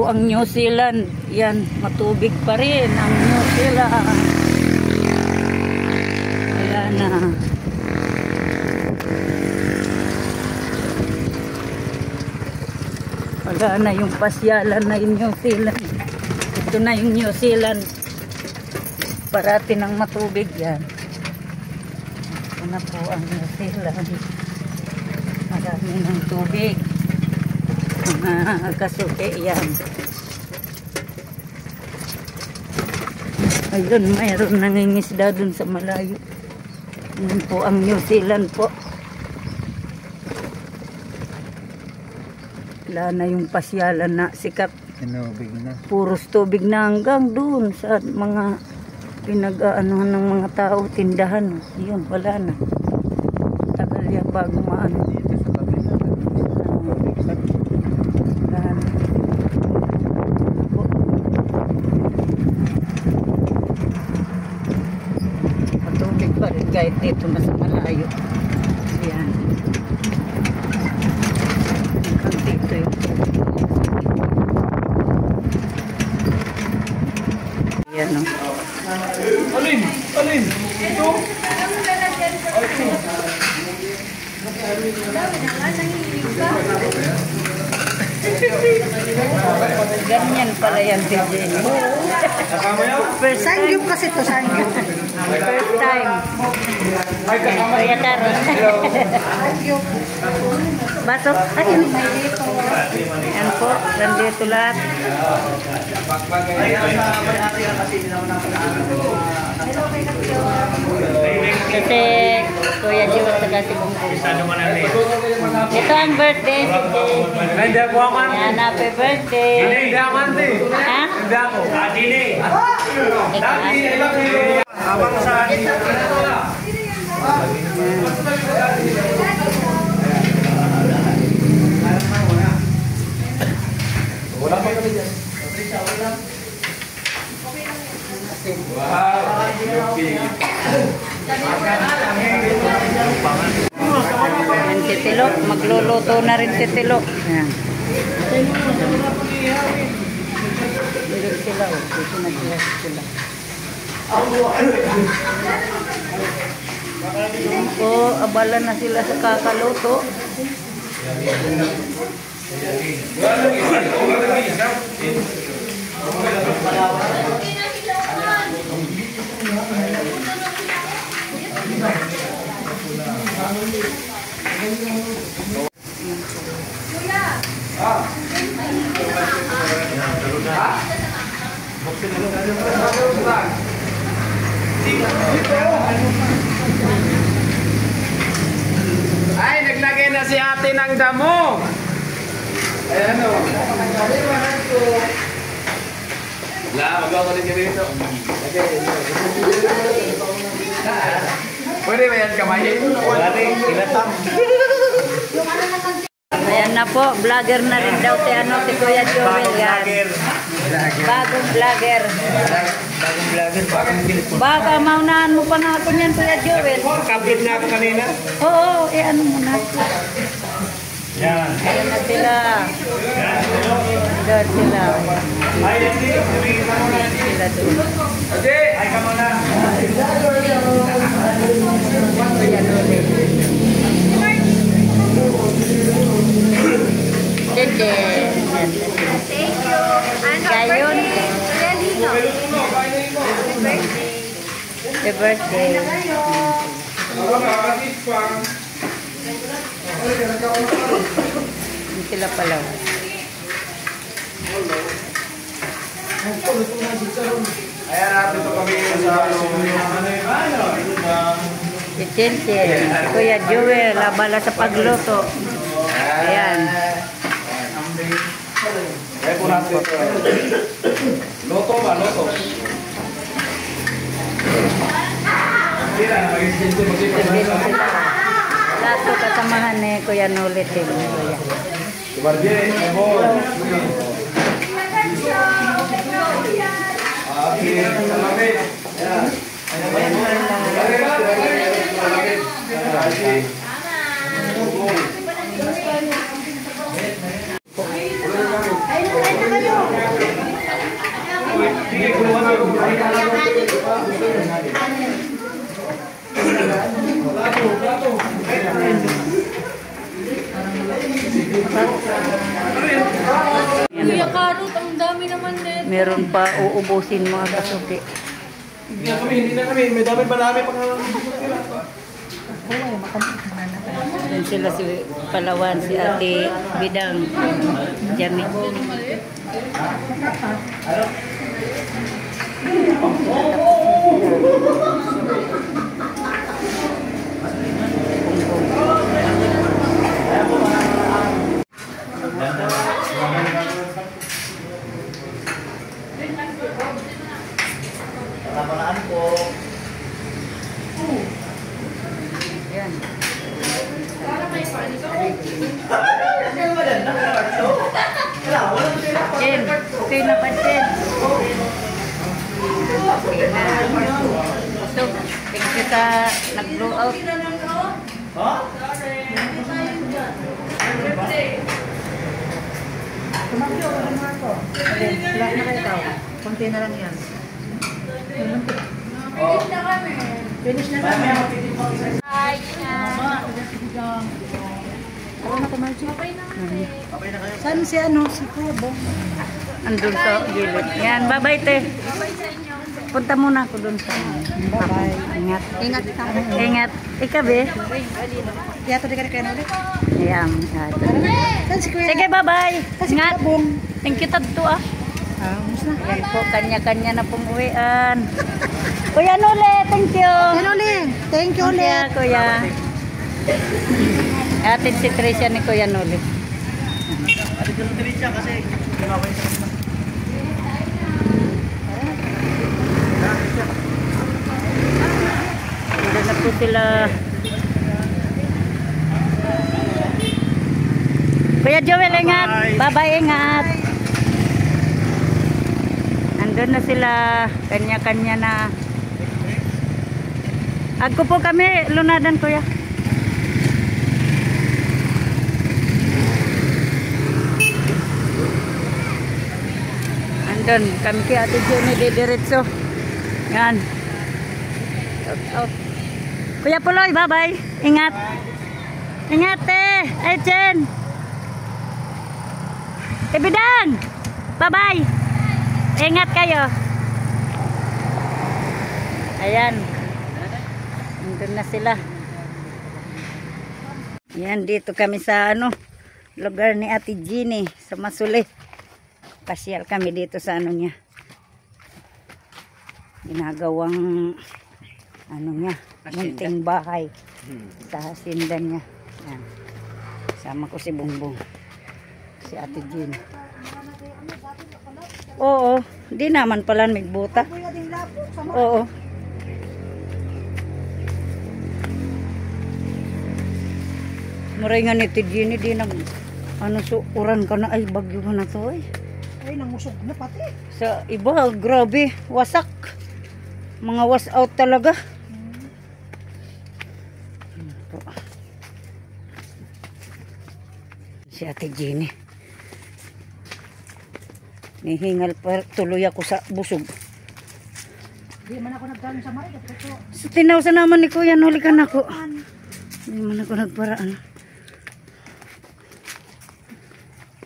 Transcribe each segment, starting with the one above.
po ang New Zealand. Yan, matubig pa rin ang New Zealand. Ayan na. Wala na yung pasyalan na yung New Zealand. Ito na yung New Zealand. Parati ng matubig yan. Ito na po ang New Zealand. Marami ng tubig. Mga kasuke yan. Ayun, mayroon nangingisda dun sa malayo. Yan po ang New Zealand po. Wala na yung pasyalan na sikat. Tinubig na. Puros tubig na hanggang dun sa mga pinag-aanuhan ng mga tao, tindahan. Yun, wala na. Tagal yan bago maano. Matubig pa rin kahit dito na sa malayo. Ayan. Hanggang dito yun. Ayan o. Alin? Alin? Ito? Ganyan pala yan, DJ. First time yung kasi to, sangyup. First time. Kaya taro. Basok. Yan po. Nandito lahat. Kasi Kuya Joe at saka si Bongbong. Ito ang birthday. Hindi ako ang ante. Yan, happy birthday. Hindi ako ante. Ha? Hindi ako. Dini. Ikaw. Habang sa akin. Wala pa kami dyan. Wow. Yan si Tilok. Magluluto na rin si Tilok. Yan. Dito sila. Dito na sila. So, abala na sila sa kakaluto. Ay, naglagay na si ate ng damo. Ayan o. Wala, magawa ko rin ka dito. Pwede ba yan kamayin? Wala rin, kinatang. Ayan na po, vlogger na rin daw si Kuya Joel yan. Bagong vlogger. Baka maunahan mo pa nga ako niyan, Kuya Joel. Kabit na ako kanina. Oo, ano mo na. Yan. Ayan na sila. Doon sila. Ay, hindi. Sila doon. Ate, ay ka muna. Ayan ulit. Dede. Thank you. Gayon. Happy birthday. Happy birthday. Hindi sila pala. Ayan natin ito kami sa Si Chinchen, Kuya Joel, labala sa pagluto. Ayan. Ayan po natin ito. Loto ba? Loto. Hindi na, mag-isip. Lahat ko kasamahan ni Kuya Nulit. Kuya. Guardian, Ebo. Okay, salamat. Kuya Karot, ang dami naman net. Meron pa uubusin mga kasuki. Hindi na kami. May dami pa namin pang Yan sila si Palawan, si Ate Bidang, Jami. Yan. Jen, okay na ba Jen? Okay na. So, thank you sa nag-blow out. Konti na lang yan. Finish na kami. Finish na kami. Hi, Oo na kumalji. Saan si si Kuya Bong? Andun sa gilid. Yan, bye-bye te. Punta muna ako dun sa... Bye-bye. Ingat. Ingat ka. Ingat. Ikabe. Yato di ka kaya ulit. Ayan. Saan si Kuya? Sige, bye-bye. Kasi Ingat. Kuya Bong. Thank you tagto ah. Mus na. Yan po, kanya-kanya na pong uwian. Kuya Nule, thank you. Yan ulit. Thank you ulit. Kuya. Atin si Tricia ni Kuya Nule. Hindi na po sila. Kuya Joel, ingat. Bye-bye, ingat. Andun na sila. Kanya-kanya na. Agko po kami, lunadan kuya. Andun, kami kaya Ate Jenny didiretso. Yan. Out. Kuya Puloy, bye-bye. Ingat. Ingat Ay, Jen. Bidang. Bye-bye. Ingat kayo. Ayan. Nandun na sila. Ayan, dito kami sa lugar ni Ate Jenny sa Masuli. Pasyal kami dito sa niya. Ginagawang niya, munting bahay sa hacienda niya. Ayan. Sama ko si Bongbong. Si Ate Jenny. Oo, di naman pala nagbuta. Oo. Muray nga ni Ate Jenny, di nag suuran ka na, ay bagyo ka na to ay. Ay, nangusob na pati. Sa iba, grabe, wasak. Mga was out talaga. Si Ate Jenny. Nihingal pa tuloy ako sa busog. Di man ako nagdaan sa Maray. So, tinawsa naman ni Kuya, nulikan ako. Hindi man ako nagparaan.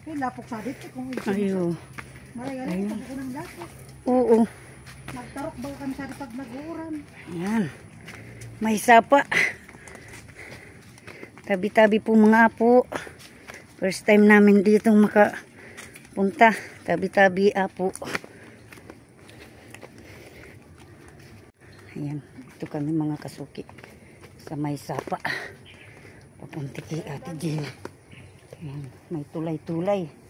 Ay, lapok sa dito. Ayo. Maray, alam ko ng lapok. Oo. Nagtarok ba kami sa pag nag-uuran? Ayan. May sapa. Tabi-tabi po mga apo. First time namin dito makapunta. Tabi-tabi apo. Ayan. Ito kami mga kasuki. Sa may sapa. Papunti kay Ate Jenny. Ayan. May tulay-tulay.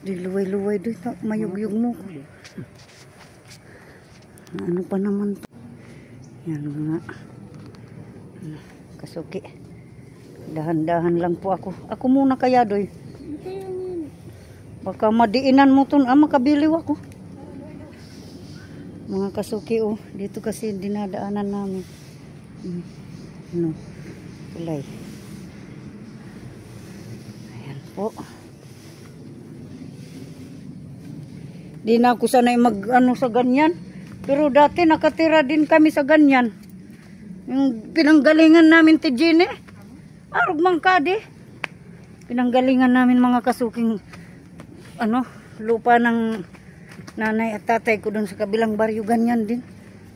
Di luway-luway dito. Mayug-yug mo. Ano pa naman to? Yan mga kasuki. Dahan-dahan lang po ako. Ako muna kaya doy. Baka madiinan mo to. Makabiliw ako. Mga kasuki dito kasi dinadaanan namin. Tulay. po. Di na ako sanay mag ano sa ganyan. Pero dati nakatira din kami sa ganyan. Yung pinanggalingan namin ti Jenny. Arog mangkadi. Pinanggalingan namin mga kasuking ano, lupa ng nanay at tatay ko doon sa kabilang baryo. Ganyan din.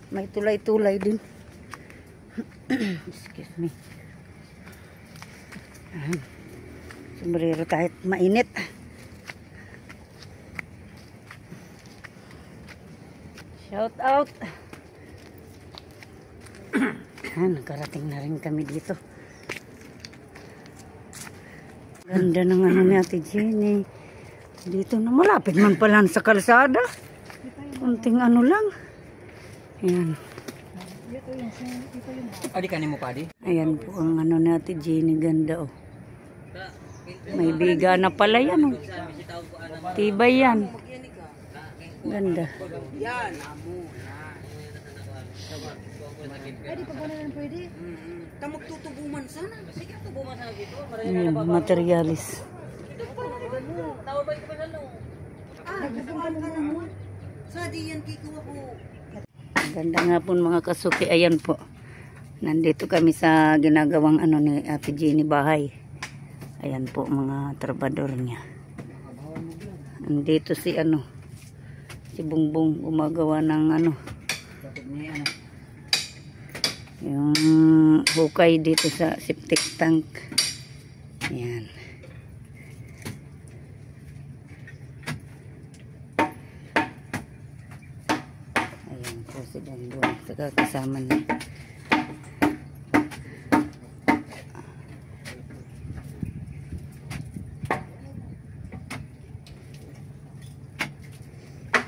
May tulay-tulay din. Excuse me. Sombrero kahit mainit. Shout out. Nakarating na rin kami dito. Ganda ng ano ni Ate Jenny. Dito na malapit man pala sa kalsada. Kunting ano lang. Ayan. Adi kanin mo pa, Adi? Ayan po ang ano ni Ate Jenny. Ganda oh. May biga na pala yan oh. Tibay yan. Ganda. Yan, amo. Pwede pa ba na pwede? Tamag tutubuman sana. Sige, tubuman sana dito. Ayan, materialis. Nagbubukan ka na mo. Sa di yan kiko ako. Ganda nga po mga kasuki. Ayan po. Nandito kami sa ginagawang ano ni Ate Jenny bahay. Ayan po mga trabador niya. Nandito si ano. Si Bungbong gumagawa ng ano. Yung hukay dito sa septic tank. Ayan. Ayan po si Bungbong. Saka kasama niya.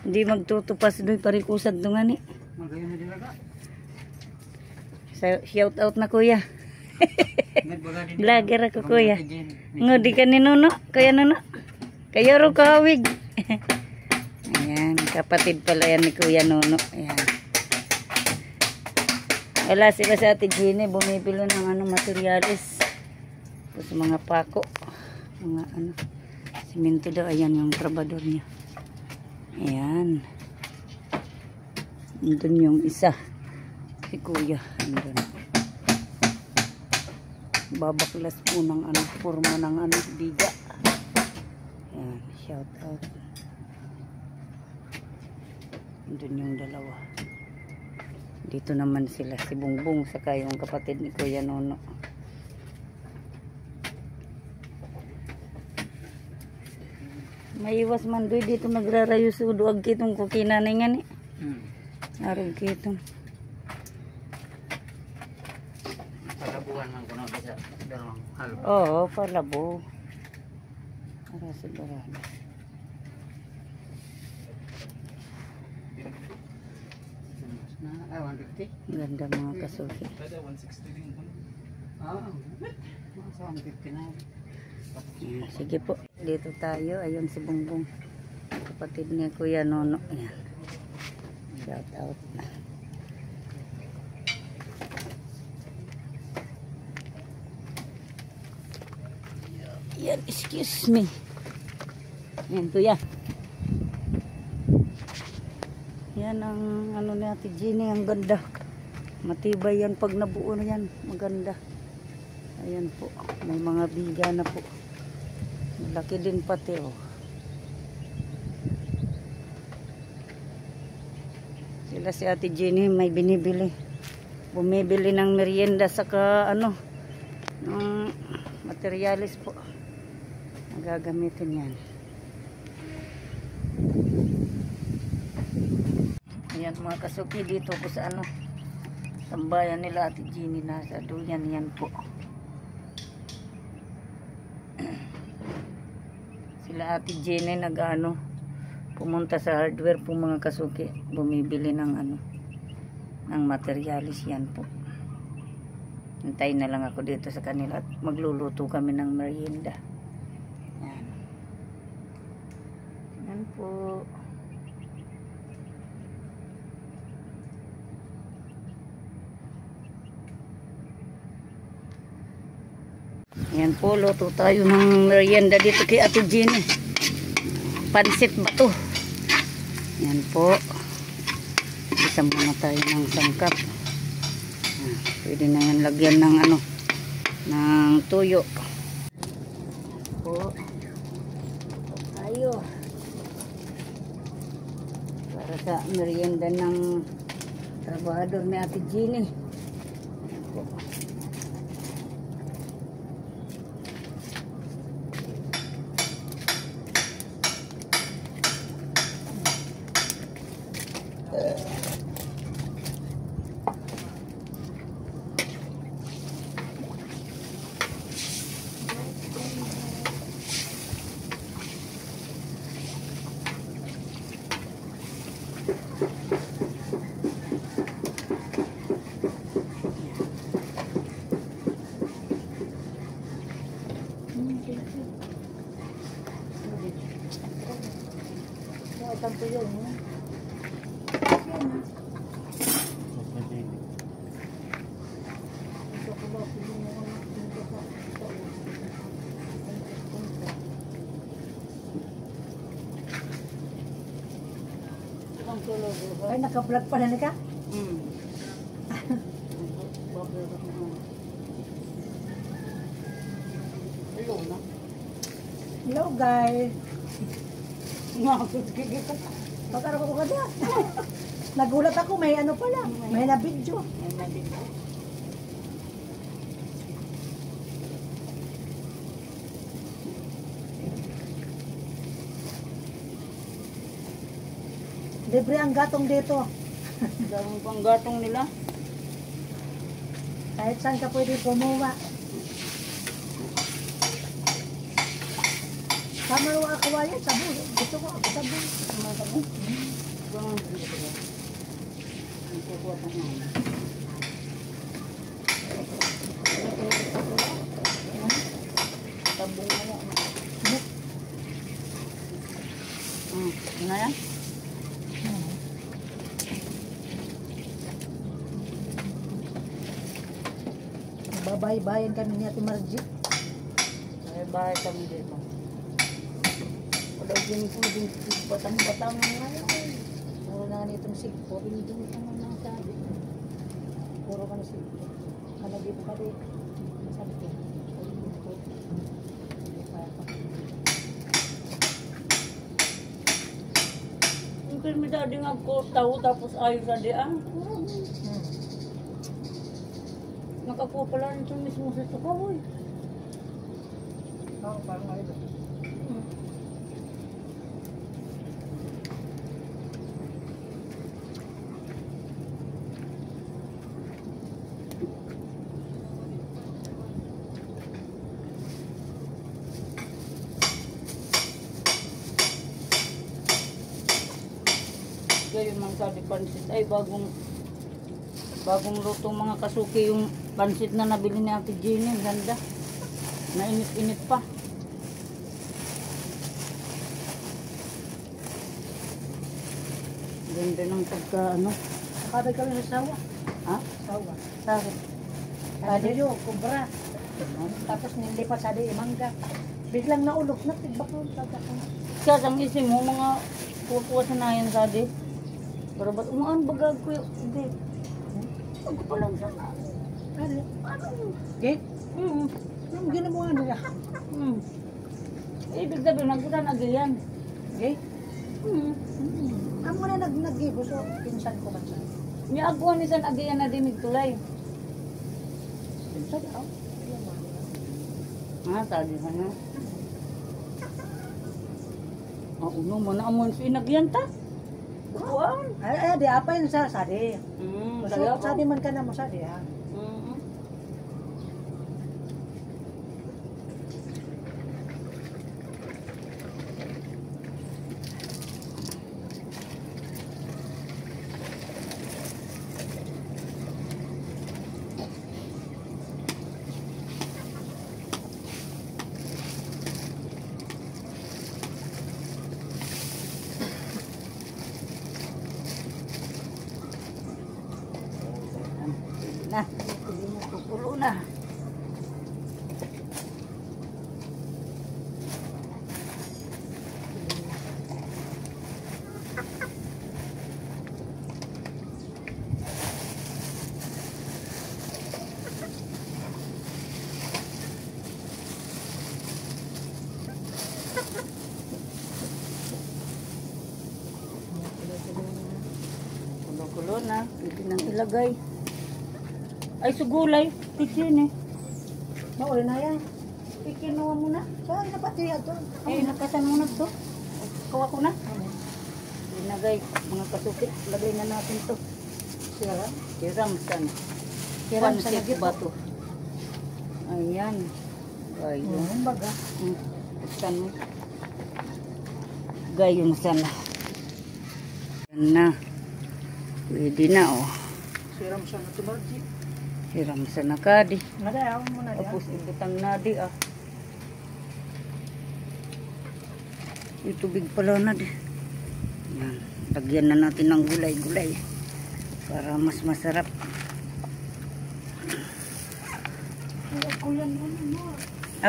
Hindi magtutupas doon parikusad doon nga ni. Shout out na kuya. Vlogger ako kuya. Ngodi ka ni Nuno. Kaya Nuno. Kaya ro kawig. Ayan. Kapatid pala yan ni Kuya Nuno. Ayan. Wala sila sa Ate Jenny. Bumibilo ng ano materialis. Tapos mga pako. Mga ano. Simento daw. Ayan yung trabador niya. Ayan. Andun yung isa. Si Kuya. Andun. Babaklas po ng ano. Forma ng ano. Biga. Ayan. Shout out. Andun yung dalawa. Dito naman sila. Si Bungbong. Saka yung kapatid ni Kuya Nono. Maiwas man doy dito nagrarayo sa duag kitong kukinanay nga ni. Arog kitong. Palabuhan man ko na sa dalawang halo. Oo, palabo. Para sigurado. Ay, 150? Ganda mga kasuki. Pwede 160 din ko. Ah, sa 150 na. Ayan, sige po. Dito tayo. Ayun si Bungbong. Kapatid ni Kuya Nono. Ayan. Shout out. Yan, excuse me. Yan, Kuya. Yan ang ano ni Ate Jenny. Ang ganda. Matibay yan pag nabuo na yan. Maganda. Ayan po. May mga biga na po. Malaki din pati oh. Sila si Ate Jenny may binibili. Bumibili ng merienda saka ano ng materialis po. Magagamitin yan. Ayan mga kasuki dito po sa ano. Sambayan nila Ate Jenny nasa duyan yan po. Sila Ate Jenny nag-ano pumunta sa hardware po mga kasuki, bumibili ng ano ng materialis yan po. Hintayin na lang ako dito sa kanila at magluluto kami ng merienda. Yan. Yan po. Yan po, luto tayo ng merienda dito kay Ate Jenny. Pansit ba to? Yan po. Isa muna tayo ng sangkap. Pwede na yan lagyan ng ano, ng tuyo. Yan po. Tayo. Para sa merienda ng trabahador ni Ate Jenny. Yan po. Tanto yun, ha? Ay, naka-vlog pa na ka? Hello guys. Pagkara ko ka dyan. Nagulat ako, may ano pala. May na video. Libre ang gatong dito. Dami pang gatong nila. Kahit saan ka pwede kumuha. Sama rin ako wala, sabu. Gusto ko, sabu. Sabu? Sabu nga yan. Ano yan? Babay-bayan kami ni Ate Margie. Bahay kami dito. Wala din po din batang-batang ngayon. Puro na nitong sigpo. Hindi ka naman nasabi. Puro ka na sigpo. Kalagi po ka rin. Sabi ko. Yung kami dati nga ko tao tapos ayaw sa diyan. Nakapupala rin ito mismo sa tukaw. Oo, parang ayaw. Ngayon mga sabi pansit ay bagong luto mga kasuki yung pansit na nabili ni Ate Jenny. Ganda. Nainit-init pa. Ganda ng pagka ano. Nakabay kami sa sawa. Ha? Sawa. Bakit? Sabi nyo, kubra. Tapos nilipat sa di mangga. Biglang naulog na. Tigbak ko. Kaya ang isim mo mga pupuwa sa nayan sa di. Pero ba't umaan bagag ko yung hindi. Ako pa lang sana. Ano? Gate? Anong ginawa nila? Ibig sabihin, nagkutan agyan. Gate? Ang muna nag-gibo. So, pinsan ko man siya. May aguan ni San agyan na dinig tulay. Pinsan ako. Sabi ka na. Uno mo na amon si inagyan ta. Bukuan. Ay, di apa yun sa sadi. Kaya So, sadi man ka na mo sadi, ha? Na. ilagay. Ay, sugulay. Tikin eh. Mauli na yan. Ikinuha mo na. Saan na pati ito? Eh, nakasan mo na to. Kuha ko na. Ilagay, mga kasukit. Lagay na natin to. Sira. Hiram sana. Hiram sa Pansit lagyan ba to? Ayan. Ayan. Yung baga. Buksan mo. Gayon sana. Yan na. Pwede na oh. Siram siya na tumarji. Hiram sana kadi. Nadayaw mo na yan. Tapos ibutang nadi ah. May tubig pala na di. Yan. Lagyan na natin ng gulay-gulay. Para mas masarap.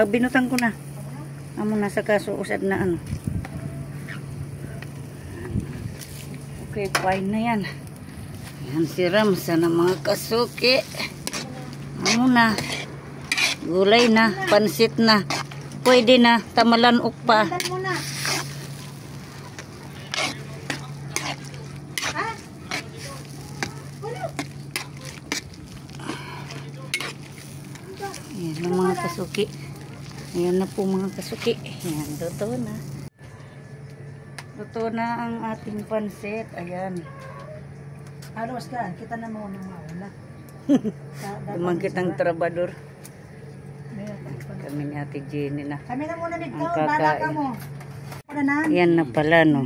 Binutang ko na. Amo na sa kaso usad na ano. Okay, fine na yan. Yan siram sana mga kasuki. Amo na. Gulay na, pansit na. Pwede na, tamalan ukpa. Tandan mo na. Ayan na mga kasuki. Ayan na po mga kasuki. Ayan, luto na. Luto na ang ating pansit. Ayan. Halos ka. Kita na mo nang mauna. Lumang kitang trabador. Kami ni Ate Jenny na. Kami na muna dito. Ang Bala ka kakain. mo. Ano na? Ayan na pala no.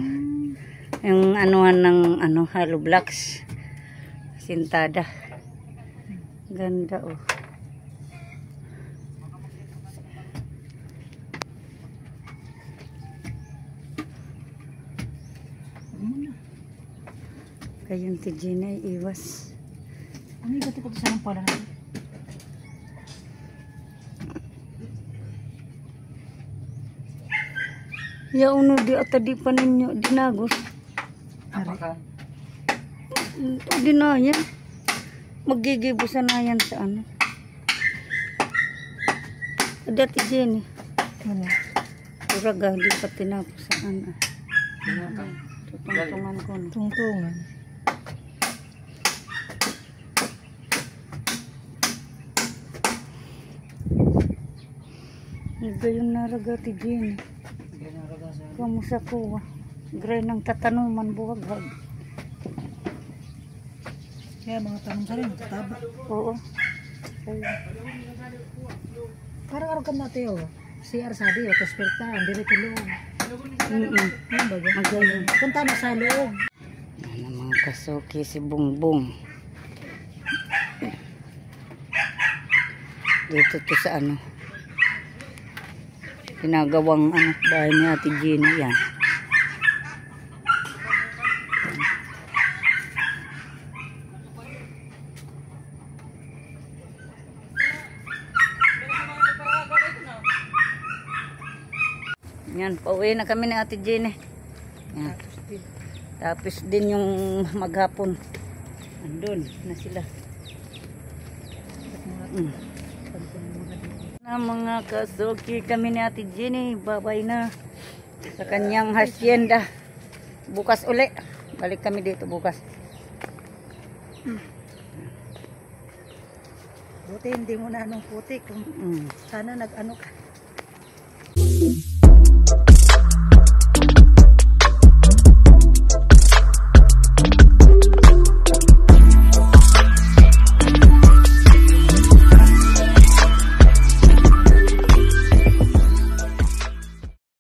Yung anuhan ng hollow blocks. Sintada. Ganda oh. Kayong Ate Jenny ay iwas. Ano yung gato sa ng pala natin? Ya uno di ata di pa ninyo dinagos. Apaka? Di na yan. Magigibusan na yan sa ano. Ate Jenny. Ano? Turaga di pa tinapos sa ano. Tutungtungan ko na. Tungtungan. Gayon na raga Ate Jenny. Kamusta ko? Gray ng tatanuman buwag-wag. Kaya mga tanong sa rin. Taba. Oo. Parang araw ka natin oh. CR sabi oh. Tapos pertaan. Dito loob. Ano ba yan? Magayon. Punta na sa loob. Ano mga kasuki si Bungbong. Dito to sa ano. Ginagawang ano, bahay ni Ate Jenny yan. Yan, pauwi na kami ni Ate Jenny. Yan. Tapos din yung maghapon. Andun na sila. Na mga kasuki kami ni Ate Jenny, babay na sa kanyang hacienda. Bukas uli. Balik kami dito bukas. Buti hindi mo na anong putik. Sana nag-ano ka.